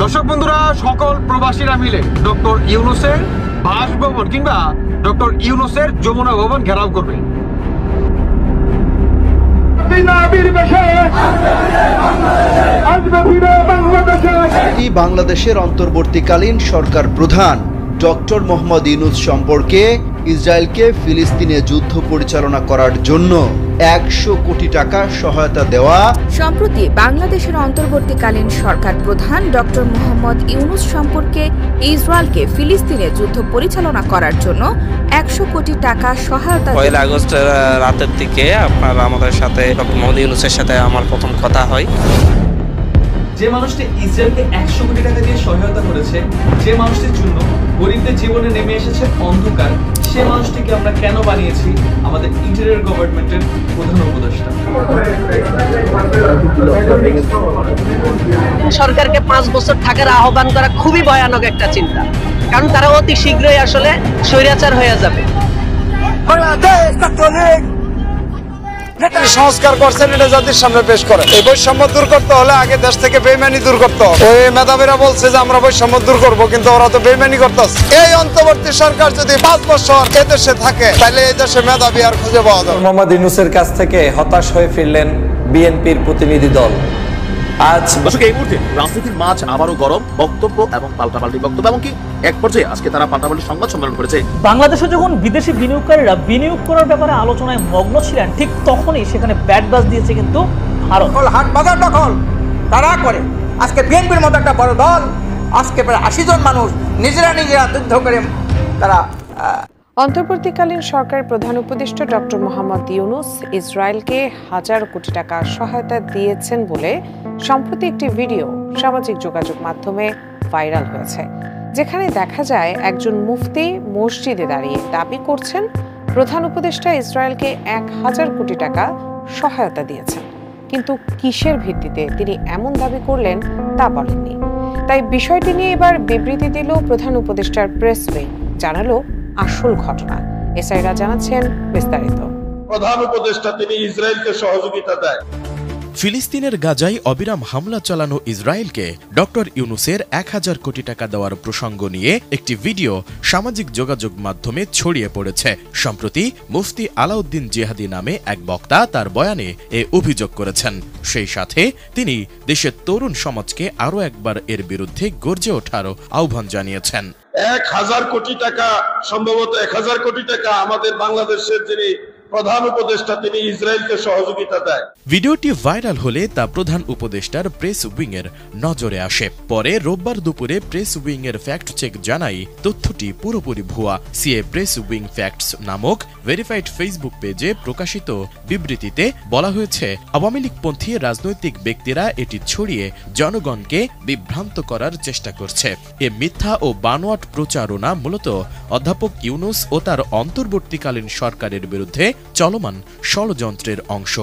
দর্শক বন্ধুরা, সকল প্রবাসীরা মিলে ডক্টর ইউনূসের বাসভবন কিংবা ডক্টর ইউনূসের যমুনা ভবন ঘেরাও করবে। বাংলাদেশের অন্তর্বর্তীকালীন সরকার প্রধান ডক্টর মোহাম্মদ ইউনূস সম্পর্কে ইসরায়েলকে ফিলিস্তিনে যুদ্ধ পরিচালনা করার জন্য 100 কোটি টাকা সহায়তা দেওয়া। সম্প্রতি বাংলাদেশের অন্তর্বর্তীকালীন সরকার প্রধান ডক্টর মোহাম্মদ ইউনূস সম্পর্কে ইসরায়েলকে ফিলিস্তিনে যুদ্ধ পরিচালনা করার জন্য 100 কোটি টাকা সহায়তা। 1 আগস্ট রাতের দিকে আপনার আমাদের সাথে ডক্টর মোহাম্মদ ইউনূসের সাথে আমার প্রথম কথা হয়। যে মানুষটি ইসরায়েলকে 100 কোটি টাকা দিয়ে সহায়তা করেছে, যে মানুষটির জন্য গরিবদের জীবনে নেমে এসেছে অন্ধকার, সে মানুষটিকে আমরা কেন বানিয়েছি আমাদের ইন্টেরিয়র গভর্নমেন্টের প্রধান উপদেষ্টা? সরকারকে 5 বছর থাকার আহ্বান করা খুবই ভয়ানক একটা চিন্তা, কারণ তারা অতি শীঘ্রই আসলে স্বৈরাচার হয়ে যাবে। সংস্কার করছেন, এটা জাতির সামনে পেশ করে। এই বৈষম্য দূর করতে হলে আগে দেশ থেকে বেইমানি দূর করতে হবে। ওই মেধাবীরা বলছে যে আমরা বৈষম্য দূর করবো, কিন্তু ওরা তো বেইমানি করতেছে। এই অন্তর্বর্তী সরকার যদি 5 বছর এদেশে থাকে, তাহলে এই দেশে মেধাবী আর খুঁজে পাওয়া যাবে। মোহাম্মদ ইউনূসের কাছ থেকে হতাশ হয়ে ফিরলেন বিএনপির প্রতিনিধি দল। আজ এই মুহূর্তে রাজনীতির মাঝ আবারও গরম বক্তব্য এবং পাল্টাপাল্টি বক্তব্য, এমনকি এক পর্যায়ে আজকে তারা পাল্টাপাল্টি সংবাদ সম্মেলন করেছে। বাংলাদেশে যখন বিদেশি বিনিয়োগকারীরা বিনিয়োগ করার ব্যাপারে আলোচনায় মগ্ন ছিলেন, ঠিক তখনই সেখানে ব্যাট বাজ দিয়েছে কিন্তু ভারত। হাট বাজার দখল তারা করে। আজকে বিএনপির মতো একটা বড় দল, আজকে প্রায় 80 জন মানুষ নিজেরা যুদ্ধ করে তারা। অন্তর্বর্তীকালীন সরকার প্রধান উপদেষ্টা ডক্টর মোহাম্মদ ইউনূস ইসরায়েলকে 1000 কোটি টাকা সহায়তা দিয়েছেন বলে সম্প্রতি একটি ভিডিও সামাজিক যোগাযোগ মাধ্যমে ভাইরাল হয়েছে, যেখানে দেখা যায় একজন মুফতি মসজিদে দাঁড়িয়ে দাবি করছেন প্রধান উপদেষ্টা ইসরায়েলকে 1000 কোটি টাকা সহায়তা দিয়েছেন, কিন্তু কিসের ভিত্তিতে তিনি এমন দাবি করলেন তা বলেননি। তাই বিষয়টি নিয়ে এবার বিবৃতি দিল প্রধান উপদেষ্টার প্রেস উইং, জানালো আসল ঘটনা। এসআইরা জানাচ্ছেন বিস্তারিত। প্রধান উপদেষ্টা তিনি ইসরায়েলকে সহযোগিতা দেয়। ফিলিস্তিনের গাজায় অবিরাম হামলা চালানো ইসরায়েলকে ডক্টর ইউনূসের 1000 কোটি টাকা দেওয়ার প্রসঙ্গ নিয়ে একটি ভিডিও সামাজিক যোগাযোগ মাধ্যমে ছড়িয়ে পড়েছে। সম্প্রতি মুফতি আলাউদ্দিন জিহাদি নামে এক বক্তা তার বয়ানে এ অভিযোগ করেছেন। সেই সাথে তিনি দেশের তরুণ সমাজকে আরও একবার এর বিরুদ্ধে গর্জে ওঠার আহ্বান জানিয়েছেন। 1000 কোটি টাকা, সম্ভবত 1000 কোটি টাকা আমাদের বাংলাদেশের যিনি প্রধান উপদেষ্টা তিনি ইসরায়েলকে সহযোগিতা দেয়। ভিডিওটি ভাইরাল হলে তা প্রধান উপদেষ্টার প্রেস উইং এর নজরে আসে। পরে রোববার দুপুরে প্রেস উইং এর ফ্যাক্ট চেক জানায় তথ্যটি পুরোপুরি ভুয়া। সিএ প্রেস উইং ফ্যাক্টস নামক ভেরিফাইড ফেসবুক পেজে প্রকাশিত বিবৃতিতে বলা হয়েছে, আওয়ামী লীগপন্থী রাজনৈতিক ব্যক্তিরা এটি ছড়িয়ে জনগণকে বিভ্রান্ত করার চেষ্টা করছে। এ মিথ্যা ও বানোয়াট প্রচারণা মূলত অধ্যাপক ইউনূস ও তার অন্তর্বর্তীকালীন সরকারের বিরুদ্ধে চলমান ষড়যন্ত্রের অংশ।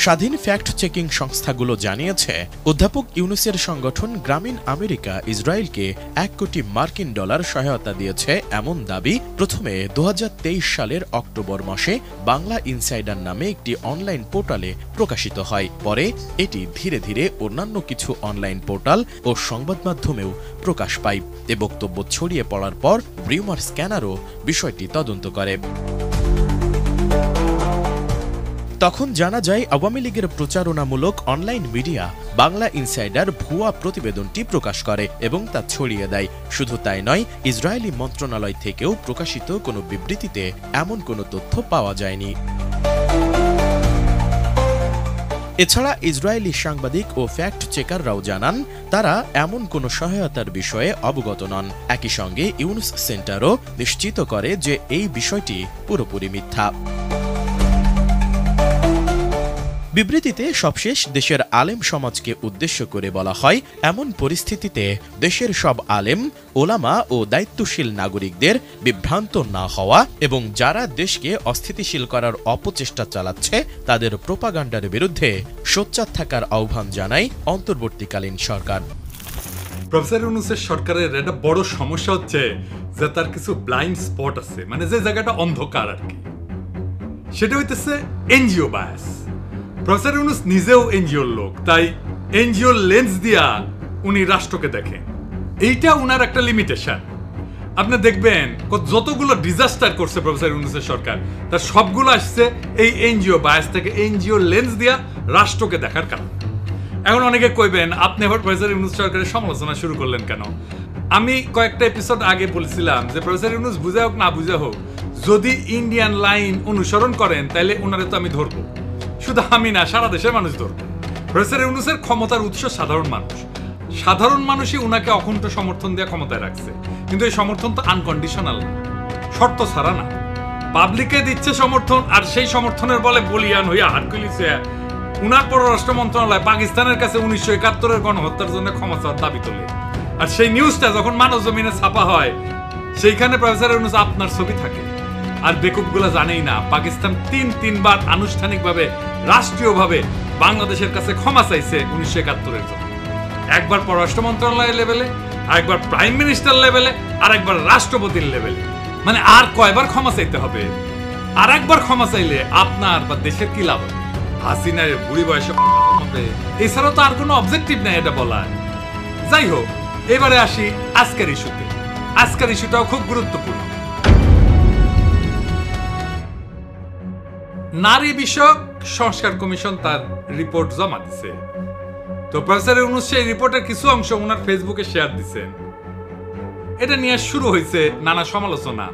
স্বাধীন ফ্যাক্ট চেকিং সংস্থাগুলো জানিয়েছে, অধ্যাপক ইউনূসের সংগঠন গ্রামীণ আমেরিকা ইসরায়েলকে 1 কোটি মার্কিন ডলার সহায়তা দিয়েছে এমন দাবি প্রথমে 2023 সালের অক্টোবর মাসে বাংলা ইনসাইডার নামে একটি অনলাইন পোর্টালে প্রকাশিত হয়। পরে এটি ধীরে ধীরে অন্যান্য কিছু অনলাইন পোর্টাল ও সংবাদ মাধ্যমেও প্রকাশ পায়। এ বক্তব্য ছড়িয়ে পড়ার পর রিউমার স্ক্যানারও বিষয়টি তদন্ত করে। তখন জানা যায় আওয়ামী লীগের প্রচারণামূলক অনলাইন মিডিয়া বাংলা ইনসাইডার ভুয়া প্রতিবেদনটি প্রকাশ করে এবং তা ছড়িয়ে দেয়। শুধু তাই নয়, ইসরায়েলি মন্ত্রণালয় থেকেও প্রকাশিত কোনো বিবৃতিতে এমন কোনো তথ্য পাওয়া যায়নি। এছাড়া ইসরায়েলি সাংবাদিক ও ফ্যাক্ট চেকাররাও জানান তারা এমন কোনো সহায়তার বিষয়ে অবগত নন। একই সঙ্গে ইউনূস সেন্টারও নিশ্চিত করে যে এই বিষয়টি পুরোপুরি মিথ্যা। বিবৃতিতে সবশেষ দেশের আলেম সমাজকে উদ্দেশ্য করে বলা হয়, এমন পরিস্থিতিতে দেশের সব আলেম, ওলামা ও দায়িত্বশীল নাগরিকদের বিভ্রান্ত না হওয়া এবং যারা দেশকে অস্থিতিশীল করার অপচেষ্টা চালাচ্ছে তাদের প্রোপাগান্ডার বিরুদ্ধে সোচ্চার থাকার আহ্বান জানায় অন্তর্বর্তীকালীন সরকার। প্রফেসর ইউনূসের সরকারের একটা বড় সমস্যা হচ্ছে যে তার কিছু ব্লাইন্ড স্পট আছে, মানে যে জায়গাটা অন্ধকার আর কি, সেটা হইতেছে এনজিও বায়াস। প্রফেসর ইউনূস নিজেও এনজিওর লোক, তাই এনজিও লেন্স দিয়া উনি রাষ্ট্রকে দেখেন। এইটা উনার একটা লিমিটেশন। আপনি দেখবেন যতগুলো ডিজাস্টার করছে প্রফেসর ইউনূসের সরকার, তার সবগুলো আসছে এই এনজিও বায়াস থেকে, এনজিও লেন্স দিয়া রাষ্ট্রকে দেখার কারণে। এখন অনেকে কইবেন আপনি আবার প্রফেসর ইউনূস সরকারের সমালোচনা শুরু করলেন কেন? আমি কয়েকটা এপিসোড আগে বলছিলাম যে প্রফেসর ইউনূস বুঝা হোক না বুঝা হোক, যদি ইন্ডিয়ান লাইন অনুসরণ করেন তাহলে ওনারে তো আমি ধরবো। শুধু আমি না, সারা দেশের মানুষ ধরবো। প্রফেসর ইউনূসের ক্ষমতার উৎস সাধারণ মানুষ। সাধারণ মানুষই উনাকে অখণ্ড সমর্থন দিয়ে ক্ষমতায় রাখছে, কিন্তু এই সমর্থন তো আনকন্ডিশনাল না, শর্ত ছাড়া না। পাবলিকে দিচ্ছে সমর্থন, আর সেই সমর্থনের বলে বলিয়ান হইয়া হাটকুলিস হইয়া উনার পররাষ্ট্র মন্ত্রণালয় পাকিস্তানের কাছে 1971-এর গণহত্যার জন্য ক্ষমা চাওয়ার দাবি তোলে। আর সেই নিউজটা যখন মানব জমিনে ছাপা হয়, সেইখানে প্রফেসর ইউনূস আপনার ছবি থাকে। আর বেকুবগুলা জানেই না পাকিস্তান তিনবার আনুষ্ঠানিকভাবে রাষ্ট্রীয়ভাবে বাংলাদেশের কাছে ক্ষমা চাইছে 1971-এর জন্য। একবার পররাষ্ট্র মন্ত্রণালয় লেভেলে, আরেকবার প্রাইম মিনিস্টার লেভেলে, আর একবার রাষ্ট্রপতির লেভেলে। মানে আর কয়বার ক্ষমা চাইতে হবে? আর একবার ক্ষমা চাইলে আপনার বা দেশের কি লাভ হবে? হাসিনার বুড়ি বয়সে হবে, এছাড়াও তো আর কোনো অবজেক্টিভ নাই এটা বলার। যাই হোক, এবারে আসি আজকের ইস্যুতে। আজকের ইস্যুটাও খুব গুরুত্বপূর্ণ। নারী বিষয়ক সংস্কার কমিশন তার রিপোর্ট জমা দিছে। তো প্রফেসর ইউনূস সেই রিপোর্টের কিছু অংশ ওনার ফেসবুকে শেয়ার দিচ্ছেন। এটা নিয়ে শুরু হয়েছে নানা সমালোচনা।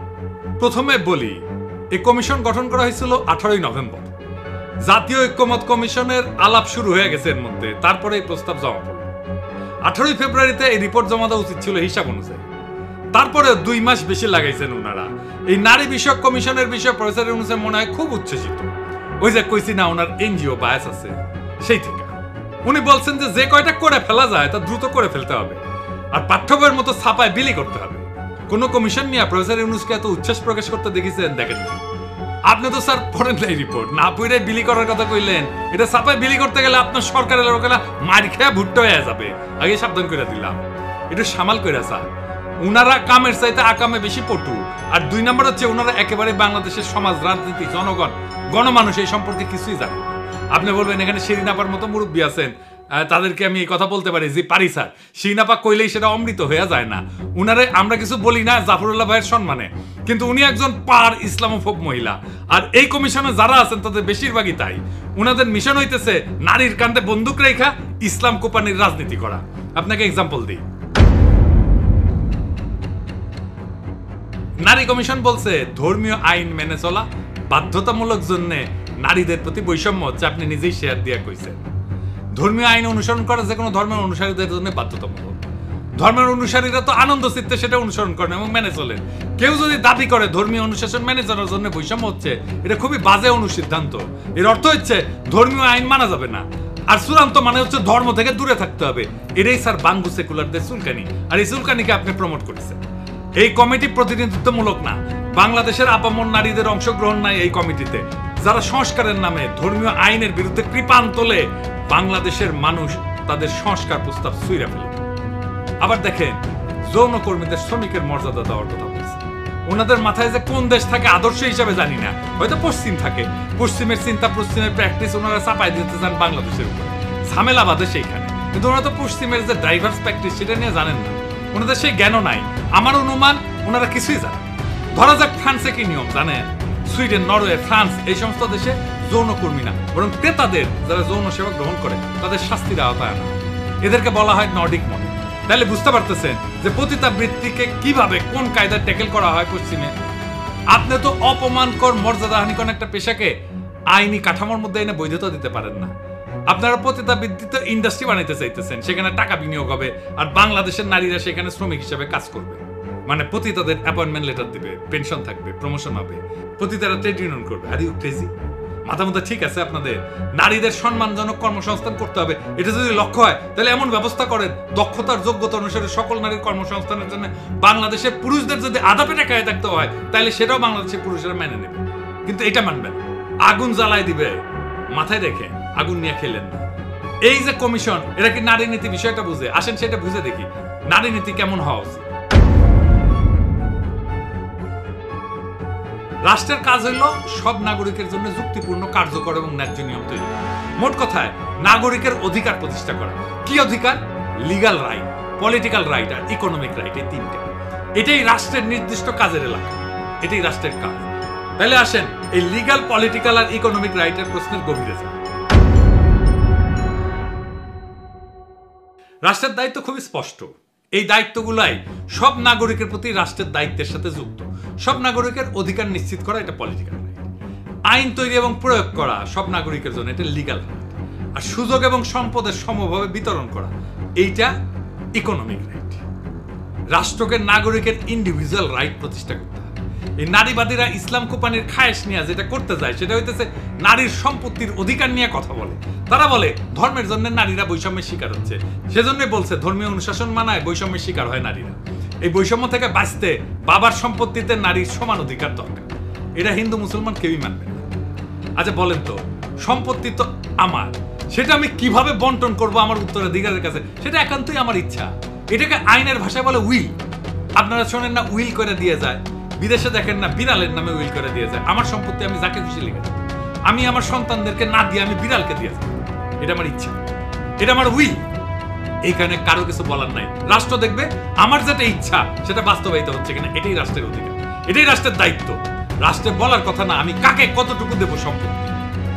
প্রথমে বলি, এই কমিশন গঠন করা হয়েছিল 18ই নভেম্বর। জাতীয় ঐক্যমত কমিশনের আলাপ শুরু হয়ে গেছে এর মধ্যে, তারপরে এই প্রস্তাব জমা পড়ল। 18ই ফেব্রুয়ারিতে এই রিপোর্ট জমা দেওয়া উচিত ছিল হিসাব অনুযায়ী। তারপরে 2 মাস বেশি লাগাইছেন ওনারা। এই নারী বিষয়ক কমিশনের বিষয়ে প্রফেসর ইউনূসের মনে হয় খুব উচ্ছ্বসিত। ওই যে কইছি না, ওনার এনজিও বায়াস আছে, সেই থেকে উনি বলছেন যে কয়টা করে ফেলা যায় তা দ্রুত করে ফেলতে হবে, আর পাঠ্য বইয়ের মতো ছাপায় বিলি করতে হবে। কোন কমিশন নিয়ে প্রফেসর ইউনূসকে এত উচ্ছ্বাস প্রকাশ করতে দেখেছেন? দেখেন আপনি তো স্যার পড়েন নাই রিপোর্ট, না পড়ে বিলি করার কথা কইলেন। এটা ছাপায় বিলি করতে গেলে আপনার সরকারের লোকেরা মার খেয়ে ভুট্টো হয়ে যাবে। আগে সাবধান করে দিলাম, একটু সামাল করে স্যার। উনারা কামের চাইতে আকামে বেশি পটু। আর 2 নম্বর হচ্ছে ওনারা একেবারে বাংলাদেশের সমাজ, রাজনীতি, জনগণ, গণমানুষ এই সম্পর্কে কিছুই জানেন। আপনি বলবেন এখানে শিরিন আপার মতো মুরব্বী আছেন, তাদেরকে আমি এই কথা বলতে পারি যে পারি স্যার। শিরিন আপা কইলেই সেটা অমৃত হয়ে যায় না। উনারে আমরা কিছু বলি না জাফরুল্লাহ ভাইয়ের সম্মানে, কিন্তু উনি একজন পার ইসলামোফোব মহিলা। আর এই কমিশনে যারা আছেন তাদের বেশিরভাগই তাই। উনাদের মিশন হইতেছে নারীর কাঁধে বন্দুক রেখা ইসলাম কোপানির রাজনীতি করা। আপনাকে এক্সাম্পল দিই। নারী কমিশন বলছে ধর্মীয় আইন মেনে চলা বাধ্যতামূলক জন্য নারীদের প্রতি বৈষম্য হচ্ছে। আপনি নিজেই শেয়ার দিয়ে কইছেন ধর্মীয় আইন অনুসরণ করা যে কোনো ধর্মের অনুসারীদের জন্য বাধ্যতামূলক। ধর্মের অনুসারীরা তো আনন্দ চিত্তে সেটা অনুসরণ করেন এবং মেনে চলেন। কেউ যদি দাবি করে ধর্মীয় অনুশাসন মেনে চলার জন্য বৈষম্য হচ্ছে, এটা খুবই বাজে অনুসিদ্ধান্ত। এর অর্থ হচ্ছে ধর্মীয় আইন মানা যাবে না, আর চূড়ান্ত মানে হচ্ছে ধর্ম থেকে দূরে থাকতে হবে। এটাই স্যার বাঙ্গু সেকুলারদের চুলকানি, আর এই চুলকানিকে আপনি প্রমোট করেছেন। এই কমিটি প্রতিনিধিত্বমূলক না, বাংলাদেশের আপামর নারীদের অংশগ্রহণ নাই এই কমিটিতে। যারা সংস্কারের নামে ধর্মীয় আইনের বিরুদ্ধে কৃপান তোলে, বাংলাদেশের মানুষ তাদের সংস্কার প্রস্তাব ছুঁড়ে ফেলে। আবার দেখেন, যৌনকর্মীদের শ্রমিকের মর্যাদা দেওয়ার কথা বলছে। ওনাদের মাথায় যে কোন দেশ থাকে আদর্শ হিসাবে জানি না, হয়তো পশ্চিম থাকে। পশ্চিমের চিন্তা, পশ্চিমের প্র্যাকটিস ওনারা চাপাই দিতে চান বাংলাদেশের উপরে, ঝামেলা বাদে সেইখানে। কিন্তু ওনারা তো পশ্চিমের যে ডাইভার্স প্র্যাকটিস সেটা নিয়ে জানেন না, ওনাদের সেই জ্ঞানও নাই। আমার অনুমান ওনারা কিছুই জানেন। ধরা যাক ফ্রান্সে কি নিয়ম জানেন? সুইডেন, নরওয়ে, ফ্রান্স এই সমস্ত দেশে যৌনকর্মী না, বরং ক্রেতাদের যারা যৌন সেবা গ্রহণ করে তাদের শাস্তির আওতায় আনা। এদেরকে বলা হয় নর্ডিক মডেল। তাহলে বুঝতে পারতেছেন যে পতিতাবৃত্তিকে কিভাবে কোন কায়দায় ট্যাকেল করা হয় পশ্চিমে। আপনি তো অপমানকর, মর্যাদাহানিকর একটা পেশাকে আইনি কাঠামোর মধ্যে এনে বৈধতা দিতে পারেন না। আপনারা পতিতাবৃত্তিত ইন্ডাস্ট্রি বানাইতে চাইতেছেন, সেখানে টাকা বিনিয়োগ হবে, আর বাংলাদেশের নারীরা সেখানে শ্রমিক হিসেবে কাজ করবে। মানে পতিতাদের অ্যাপয়েন্টমেন্ট লেটার দিবে, পেনশন থাকবে, প্রমোশন হবে, পতিতারা ট্রেড ইউনিয়ন করবে। Are you crazy? মাথা মধ্যে ঠিক আছে আপনাদের? নারীদের সম্মানজনক কর্মসংস্থান করতে হবে, এটা যদি লক্ষ্য হয় তাহলে এমন ব্যবস্থা করেন দক্ষতার যোগ্যতা অনুসারে সকল নারীর কর্মসংস্থানের জন্য বাংলাদেশের পুরুষদের যদি আধা পেটে খায় থাকতে হয় তাহলে সেটাও বাংলাদেশের পুরুষেরা মেনে নেবে। কিন্তু এটা মানবেন, আগুন জ্বালাই দিবে। মাথায় রেখে আগুন নিয়ে খেলেন না। এই যে কমিশন, এরা কি নারী নীতি বিষয়টা বুঝে? আসেন সেটা বুঝে দেখি নারী নীতি কেমন হওয়া উচিত। রাষ্ট্রের কাজ হইল সব নাগরিকের জন্য যুক্তিপূর্ণ, কার্যকর এবং ন্যায্য নিয়ম তৈরি। মোট কথায় নাগরিকের অধিকার প্রতিষ্ঠা করা। কি অধিকার? লিগ্যাল রাইট, পলিটিক্যাল রাইট আর ইকোনমিক রাইট, এই তিনটে। এটাই রাষ্ট্রের নির্দিষ্ট কাজের এলাকা, এটাই রাষ্ট্রের কাজ। তাহলে আসেন এই লিগ্যাল, পলিটিক্যাল আর ইকোনমিক রাইটের প্রশ্নের গভীরে যান। রাষ্ট্রের দায়িত্ব খুবই স্পষ্ট। এই দায়িত্বগুলাই সব নাগরিকের প্রতি রাষ্ট্রের দায়িত্বের সাথে যুক্ত। সব নাগরিকের অধিকার নিশ্চিত করা, এটা পলিটিক্যাল রাইট। আইন তৈরি এবং প্রয়োগ করা সব নাগরিকের জন্য, এটা লিগ্যাল রাইট। আর সুযোগ এবং সম্পদের সমভাবে বিতরণ করা, এইটা ইকোনমিক রাইট। রাষ্ট্রকে নাগরিকের ইন্ডিভিজুয়াল রাইট প্রতিষ্ঠা করতে হবে। এই নারীবাদীরা ইসলাম কোপানির খায়েশ নিয়ে যেটা করতে যায় সেটা হইতেছে নারীর সম্পত্তির অধিকার নিয়ে কথা বলে। তারা বলে ধর্মের জন্য নারীরা বৈষম্যের শিকার হচ্ছে, সেজন্য বলছে ধর্মীয় অনুশাসন মানায় বৈষম্যের শিকার হয় নারীরা। এই বৈষম্য থেকে বাঁচতে বাবার সম্পত্তিতে নারীর সমান অধিকার দরকার। এটা হিন্দু মুসলমান কেউই মানবে না। আচ্ছা বলেন তো, সম্পত্তি তো আমার, সেটা আমি কিভাবে বন্টন করব আমার উত্তরাধিকারের কাছে, সেটা একান্তই আমার ইচ্ছা। এটাকে আইনের ভাষায় বলে উইল। আপনারা শোনেন না উইল করে দিয়ে যায়, বিদেশে দেখেন না বিড়ালের নামে উইল করে দিয়ে যায়। আমার সম্পত্তি আমি যাকে খুশি লিখে দেব, আমি আমার সন্তানদেরকে না দিয়ে আমি বিড়ালকে দিয়ে যাব, এটা আমার ইচ্ছা, এটা আমার উইল। এইখানে কারো কিছু বলার নাই। রাষ্ট্র দেখবে আমার যেটা ইচ্ছা সেটা বাস্তবায়িত হচ্ছে কিনা, এটাই রাষ্ট্রের অধিকার, এটাই রাষ্ট্রের দায়িত্ব। রাষ্ট্রের বলার কথা না আমি কাকে কতটুকু দেব সম্পত্তি,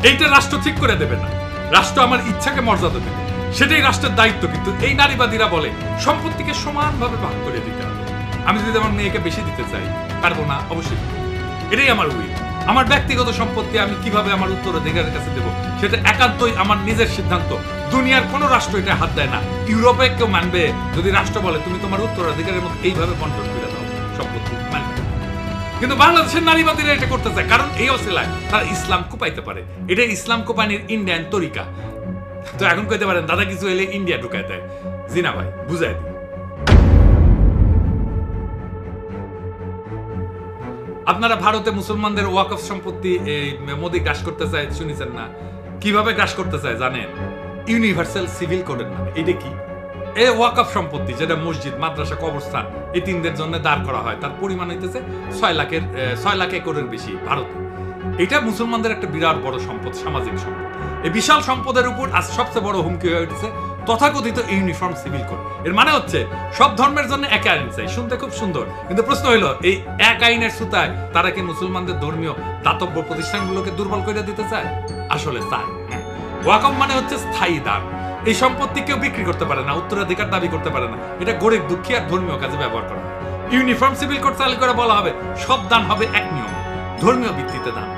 এইটা রাষ্ট্র ঠিক করে দেবে না। রাষ্ট্র আমার ইচ্ছাকে মর্যাদা দেবে, সেটাই রাষ্ট্রের দায়িত্ব। কিন্তু এই নারীবাদীরা বলে সম্পত্তিকে সমানভাবে ভাগ করে দিতে হবে। আমি যদি আমার মেয়েকে বেশি দিতে চাই পারবো না, অবশ্যই। এটাই আমার উইল। আমার ব্যক্তিগত সম্পত্তি আমি কিভাবে আমার উত্তরাধিকারের কাছে দেব সেটা একান্তই আমার নিজের সিদ্ধান্ত। দুনিয়ার কোন রাষ্ট্র এটা হাত দেয় না। ইউরোপে কেউ মানবে যদি রাষ্ট্র বলে তুমি তোমার উত্তরাধিকারের মধ্যে এইভাবে বন্টন করে দাও সম্পত্তি, মানবে। কিন্তু বাংলাদেশের নারীবাদীরা এটা করতে চায়, কারণ এই অসিলায় তারা ইসলাম কোপাইতে পারে। এটা ইসলাম কোপানির ইন্ডিয়ান তরিকা। তো এখন কইতে পারেন দাদা কিছু এলে ইন্ডিয়া ঢুকায় দেয়। জি না ভাই, বুঝাই দিই। আপনারা ভারতে মুসলমানদের ওয়াকফ সম্পত্তি মোদি গ্রাস করতে চায়, শুনেছেন না? কিভাবে গ্রাস করতে চায় জানেন? ইউনিভার্সাল সিভিল কোডের নামে। এটা কি? এই ওয়াকফ সম্পত্তি যেটা মসজিদ, মাদ্রাসা, কবরস্থান এই তিনদের জন্য দাঁড় করা হয়, তার পরিমাণ হইতেছে 6 লাখ একরের বেশি ভারতে। এটা মুসলমানদের একটা বিরাট বড় সম্পদ, সামাজিক সম্পদ। এই বিশাল সম্পদের উপর আজ সবচেয়ে বড় হুমকি হয়ে উঠেছে তথাকথিত ইউনিফর্ম সিভিল কোড। এর মানে হচ্ছে সব ধর্মের জন্য এক আইন চাই। শুনতে খুব সুন্দর, কিন্তু প্রশ্ন হইল এই এক আইনের সুতায় তারা কি মুসলমানদের ধর্মীয় দাতব্য প্রতিষ্ঠানগুলোকে দুর্বল করে দিতে চায়? আসলে চায়। ওয়াকফ মানে হচ্ছে স্থায়ী দান। এই সম্পত্তি কেউ বিক্রি করতে পারে না, উত্তরাধিকার দাবি করতে পারে না। এটা গরিব দুঃখী আর ধর্মীয় কাজে ব্যবহার করা হয়। ইউনিফর্ম সিভিল কোড চালু করে বলা হবে সব দান হবে এক নিয়ম, ধর্মীয় ভিত্তিতে দান।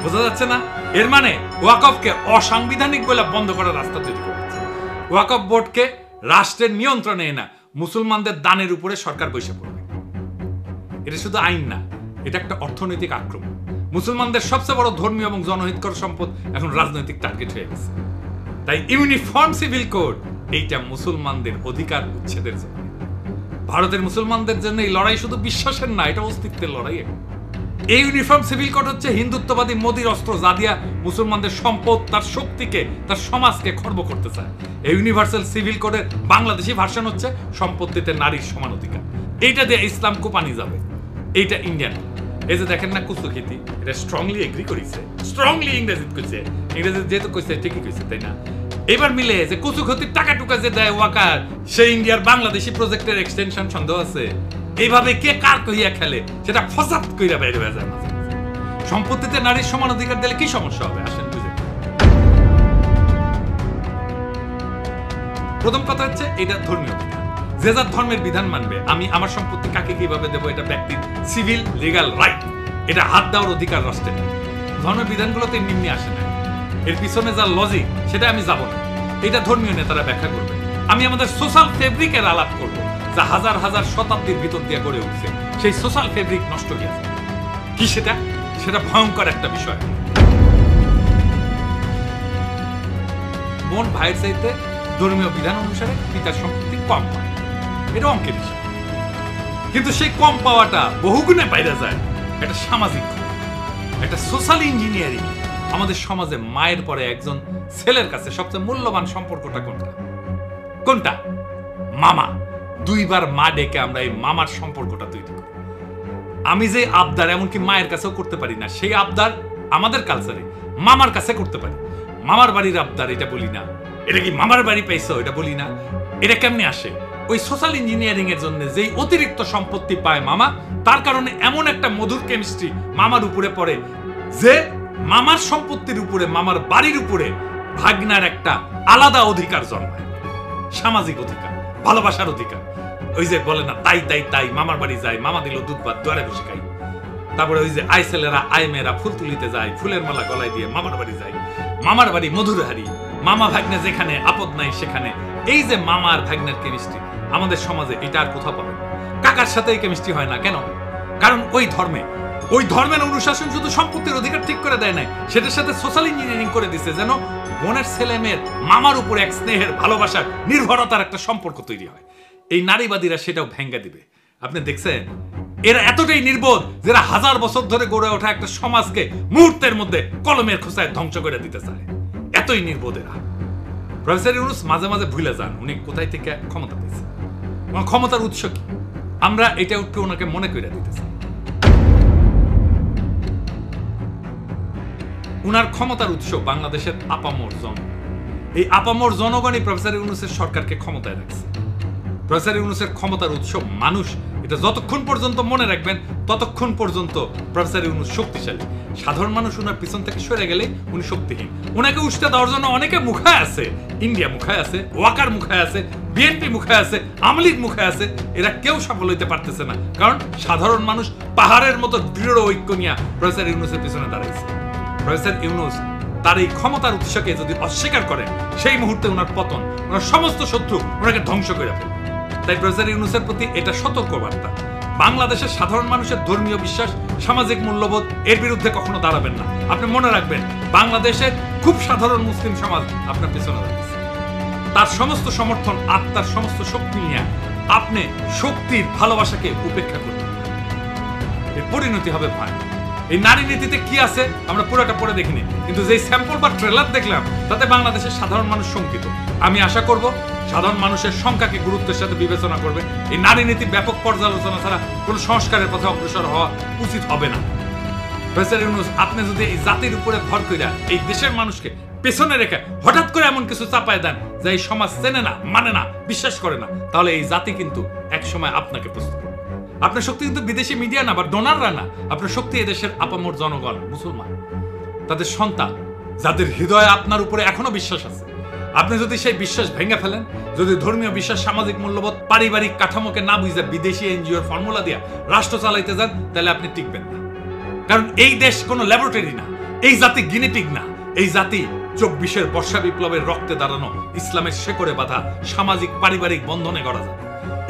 বোঝা যাচ্ছে না? এর মানে ওয়াকফকে অসাংবিধানিক বলে বন্ধ করার রাস্তা তৈরি করা হচ্ছে। ওয়াকফ বোর্ডকে রাষ্ট্রের নিয়ন্ত্রণে না, মুসলমানদের দানের উপরে সরকার বসে পড়বে। এটা শুধু আইন না, এটা একটা অর্থনৈতিক আক্রমণ। মুসলমানদের সবচেয়ে বড় ধর্মীয় এবং জনহিতকর সম্পদ এখন রাজনৈতিক টার্গেট হয়ে গেছে। তাই ইউনিফর্ম সিভিল কোড এইটা মুসলমানদের অধিকার উচ্ছেদের জন্য। ভারতের মুসলমানদের জন্য এই লড়াই শুধু বিশ্বাসের না, এটা অস্তিত্বের লড়াই। এই ইউনিফর্ম সিভিল কোড হচ্ছে হিন্দুত্ববাদী মোদির অস্ত্র, যা দিয়া মুসলমানদের সম্পদ, তার শক্তিকে, তার সমাজকে খর্ব করতে চায়। এই ইউনিভার্সাল সিভিল কোডের বাংলাদেশি ভার্সন হচ্ছে সম্পত্তিতে নারীর সমান অধিকার। এইটা দিয়ে ইসলাম কোপানি যাবে, এইটা ইন্ডিয়ান। এই যে দেখেন না কুসু খেতি, এটা স্ট্রংলি এগ্রি করেছে, স্ট্রংলি ইংরেজিতে কইছে, ইংরেজি যেহেতু কইছে ঠিকই কইছে, তাই না? এবার মিলে যে কুসু ক্ষতির টাকা টুকা যে দেয় ওয়াকার, সেই ইন্ডিয়ার বাংলাদেশি প্রজেক্টের এক্সটেনশন সন্দেহ আছে। এইভাবে কে কার কইয়া খেলে সেটা ফসাদ কইরা বাইরে হয়ে যায়। সম্পত্তিতে নারীর সমান অধিকার দিলে কি সমস্যা হবে? আসেন বুঝে। প্রথম কথা হচ্ছে এটা ধর্মীয় বিধান, যে যার ধর্মের বিধান মানবে। আমি আমার সম্পত্তি কাকে কিভাবে দেবো এটা ব্যক্তির সিভিল লিগ্যাল রাইট, এটা হাত দেওয়ার অধিকার রাষ্ট্রের। ধর্মের বিধানগুলোতে এমনি আসে না, এর পিছনে যা লজিক সেটা আমি যাব না, এটা ধর্মীয় নেতারা ব্যাখ্যা করবে। আমি আমাদের সোশ্যাল ফেব্রিকের আলাপ করব, যা হাজার হাজার শতাব্দীর ভিতর দিয়ে গড়ে উঠছে। সেই সোশ্যাল ফেব্রিক নষ্ট গিয়েছে। কি সেটা? সেটা ভয়ঙ্কর একটা বিষয়। বোন ভাইয়ের চাইতে ধর্মীয় বিধান অনুসারে পিতার সম্পত্তি কম পায়, এটা অঙ্কের বিষয়। কিন্তু সেই কম পাওয়াটা বহুগুণে বাইরে যায় একটা সামাজিক, একটা সোশ্যাল ইঞ্জিনিয়ারিং। আমাদের সমাজে মায়ের পরে একজন ছেলের কাছে সবচেয়ে মূল্যবান সম্পর্কটা কোনটা? কোনটা? মামা। 2 বার মা ডেকে আমরা এই মামার সম্পর্কটা তৈরি করি। আমি যে আবদার এমনকি মায়ের কাছেও করতে পারি না, সেই আবদার আমাদের কালচারে মামার কাছে করতে পারি। মামার বাড়ির আবদার এটা বলি না, এটা কি মামার বাড়ি পাইছো এটা বলি না। এটা কেমনে আসে? ওই সোশ্যাল ইঞ্জিনিয়ারিং এর জন্য যেই অতিরিক্ত সম্পত্তি পায় মামা, তার কারণে এমন একটা মধুর কেমিস্ট্রি মামার উপরে পড়ে যে মামার সম্পত্তির উপরে, মামার বাড়ির উপরে ভাগনার একটা আলাদা অধিকার জন্মায়, সামাজিক অধিকার, ভালোবাসার অধিকার। ওই যে বলে না তাই তাই তাই, মামার বাড়ি যায়, মামা দিল দুধ ভাত দুয়ারে বসে খাই। তারপরে ওই যে আই ছেলেরা আই মেয়েরা ফুল তুলিতে যায়, ফুলের মালা গলায় দিয়ে মামার বাড়ি যায়, মামার বাড়ি মধুর হারি, মামা ভাগ্নে যেখানে আপদ নাই সেখানে। এই যে মামার ভাগ্নের কেমিস্ট্রি আমাদের সমাজে এটা আর কোথাও পাবে না। কাকার সাথে এই কেমিস্ট্রি হয় না কেন? কারণ ওই ধর্মের অনুশাসন শুধু সম্পত্তির অধিকার ঠিক করে দেয় নাই, সেটার সাথে সোশ্যাল ইঞ্জিনিয়ারিং করে দিচ্ছে যেন বোনের ছেলে মেয়ের মামার উপরে এক স্নেহের, ভালোবাসার, নির্ভরতার একটা সম্পর্ক তৈরি হয়। এই নারীবাদীরা সেটাও ভেঙ্গে দিবে। আপনি দেখছেন এরা এতটাই নির্বোধ যারা হাজার বছর ধরে গড়ে ওঠা একটা সমাজকে মুহূর্তের মধ্যে কলমের খোঁচায় ধ্বংস করে দিতে চায়। এতই নির্বোধ এরা। প্রফেসর ইউনূস মাঝে মাঝে ভুলে যান উনি কোথায় থেকে ক্ষমতা পেয়েছেন, ক্ষমতার উৎস কি। আমরা এটা উঠে ওনাকে মনে করে দিতে চাই। উনার ক্ষমতার উৎস বাংলাদেশের আপামর জনগণ। এই আপামর জনগণই প্রফেসর ইউনূসের সরকারকে ক্ষমতায় রাখছে। প্রফেসর ইউনূসের ক্ষমতার উৎস মানুষ। এটা যতক্ষণ পর্যন্ত মনে রাখবেন ততক্ষণ পর্যন্ত প্রফেসর ইউনূস শক্তিশালী। সাধারণ মানুষ উনার পিছন থেকে সরে গেলে উনি শক্তিহীন। উনাকে উষ্টা দেওয়ার জন্য অনেকে মুখায় আছে, ইন্ডিয়া মুখায় আছে, ওয়াকার মুখায় আছে, বিএনপি মুখায় আছে, আওয়ামী লীগ মুখায় আছে। এরা কেউ সফল হইতে পারতেছে না, কারণ সাধারণ মানুষ পাহাড়ের মতো দৃঢ় ঐক্য নিয়ে প্রফেসর ইউনূসের পিছনে দাঁড়াইছে। প্রফেসর ইউনূস তার এই ক্ষমতার উৎসকে যদি অস্বীকার করেন, সেই মুহূর্তে ওনার পতন, ওনার সমস্ত শত্রু ওনাকে ধ্বংস করে ফেলবে। তাই প্রফেসর ইউনূসের প্রতি এটা সতর্ক বার্তা। বাংলাদেশের সাধারণ মানুষের ধর্মীয় বিশ্বাস, সামাজিক মূল্যবোধ এর বিরুদ্ধে কখনো দাঁড়াবেন না। আপনি মনে রাখবেন বাংলাদেশের খুব সাধারণ মুসলিম সমাজ আপনার পিছনে দাঁড়িয়েছে। তার সমস্ত সমর্থন, আত্মার সমস্ত শক্তি নিয়ে আপনি শক্তির ভালোবাসাকে উপেক্ষা করবেন, এর পরিণতি হবে ভয়। এই নারী নীতিতে কি আছে আমরা পুরোটা পড়ে দেখিনি, কিন্তু যে স্যাম্পল বা ট্রেলার দেখলাম তাতে বাংলাদেশের সাধারণ মানুষ শঙ্কিত। আমি আশা করব সাধারণ মানুষের সংখ্যাকে গুরুত্বের সাথে বিবেচনা করবে। এই নারী নীতি ব্যাপক পর্যালোচনা ছাড়া কোনো সংস্কারের পথে অগ্রসর হওয়া উচিত হবে না। প্রফেসর ইউনূস আপনি যদি এই জাতির উপরে ভর কইরা এই দেশের মানুষকে পেছনে রেখে হঠাৎ করে এমন কিছু চাপায় দেন যে এই সমাজ চেনে না, মানে না, বিশ্বাস করে না, তাহলে এই জাতি কিন্তু একসময় আপনাকে প্রস্তুত করবে। আপনার শক্তি কিন্তু বিদেশি মিডিয়া না বা ডোনাররা না, আপনার শক্তি এদেশের আপামর জনগণ, মুসলমান, তাদের সন্তান, যাদের হৃদয়ে আপনার উপরে এখনো বিশ্বাস আছে। আপনি যদি সেই বিশ্বাস ভেঙে ফেলেন, যদি ধর্মীয় বিশ্বাস, সামাজিক মূল্যবোধ, পারিবারিক কাঠামোকে না বুঝে বিদেশি এনজিওর ফর্মুলা দিয়া রাষ্ট্র চালাইতে যান, তাহলে আপনি টিকবেন না। কারণ এই দেশ কোনো ল্যাবরেটরি না, এই জাতি গিনিপিগ না। এই জাতি 24-এর বর্ষা বিপ্লবের রক্তে দাঁড়ানো, ইসলামের শেকড়ে বাঁধা সামাজিক পারিবারিক বন্ধনে গড়া যায়।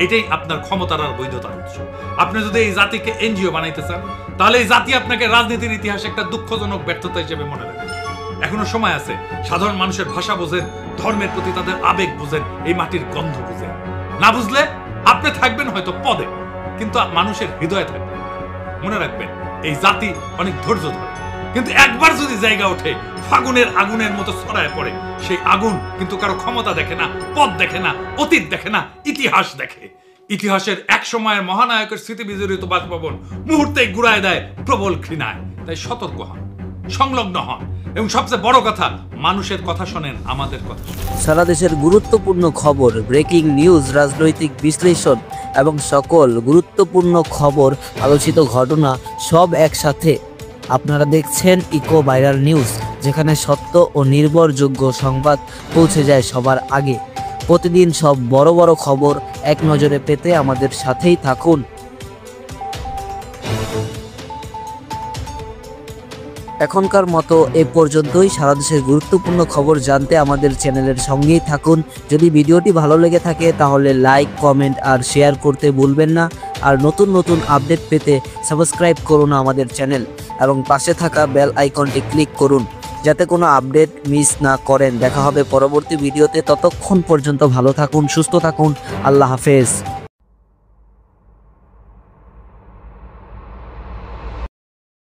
এটাই আপনার ক্ষমতার আর বৈধতার উৎস। আপনি যদি এই জাতিকে এনজিও বানাইতে চান, তাহলে এই জাতি আপনাকে রাজনীতির ইতিহাসে একটা দুঃখজনক ব্যর্থতা হিসেবে মনে রাখবে। এখনো সময় আছে, সাধারণ মানুষের ভাষা বোঝেন, ধর্মের প্রতি তাদের আবেগ বুঝেন, এই মাটির গন্ধ বুঝেন। না বুঝলে আপনি থাকবেন হয়তো পদে, কিন্তু মানুষের হৃদয়ে থাকবেন। মনে রাখবেন এই জাতি অনেক ধৈর্য ধরে, কিন্তু একবার যদি জায়গা ওঠে ফাগুনের আগুনের মতো ছড়ায় পড়ে, সেই আগুন কিন্তু কারো ক্ষমতা দেখে না, পদ দেখে না, অতীত দেখে না, ইতিহাস দেখে। ইতিহাসের এক সময়ের মহানায়কের স্মৃতি বিজড়িত বাসভবন মুহূর্তেই গুড়ায় দেয় প্রবল ঘৃণায়। তাই সতর্ক হন, সংলগ্ন হন, এবং সবচেয়ে বড় কথা, মানুষের কথা শোনেন, আমাদের কথা শোনেন। সারা দেশের গুরুত্বপূর্ণ খবর, ব্রেকিং নিউজ, রাজনৈতিক বিশ্লেষণ এবং সকল গুরুত্বপূর্ণ খবর, আলোচিত ঘটনা সব একসাথে। আপনারা দেখছেন ইকো ভাইরাল নিউজ, যেখানে সত্য ও নির্ভরযোগ্য সংবাদ পৌঁছে যায় সবার আগে। প্রতিদিন সব বড় বড় খবর এক নজরে পেতে আমাদের সাথেই থাকুন। এখনকার মতো এ পর্যন্তই। সারা দেশের গুরুত্বপূর্ণ খবর জানতে আমাদের চ্যানেলের সঙ্গেই থাকুন। যদি ভিডিওটি ভালো লেগে থাকে তাহলে লাইক, কমেন্ট আর শেয়ার করতে ভুলবেন না। আর নতুন নতুন আপডেট পেতে সাবস্ক্রাইব করুন আমাদের চ্যানেল এবং পাশে থাকা বেল আইকনটি ক্লিক করুন, যাতে কোনো আপডেট মিস না করেন। দেখা হবে পরবর্তী ভিডিওতে। ততক্ষণ পর্যন্ত ভালো থাকুন, সুস্থ থাকুন। আল্লাহ হাফেজ।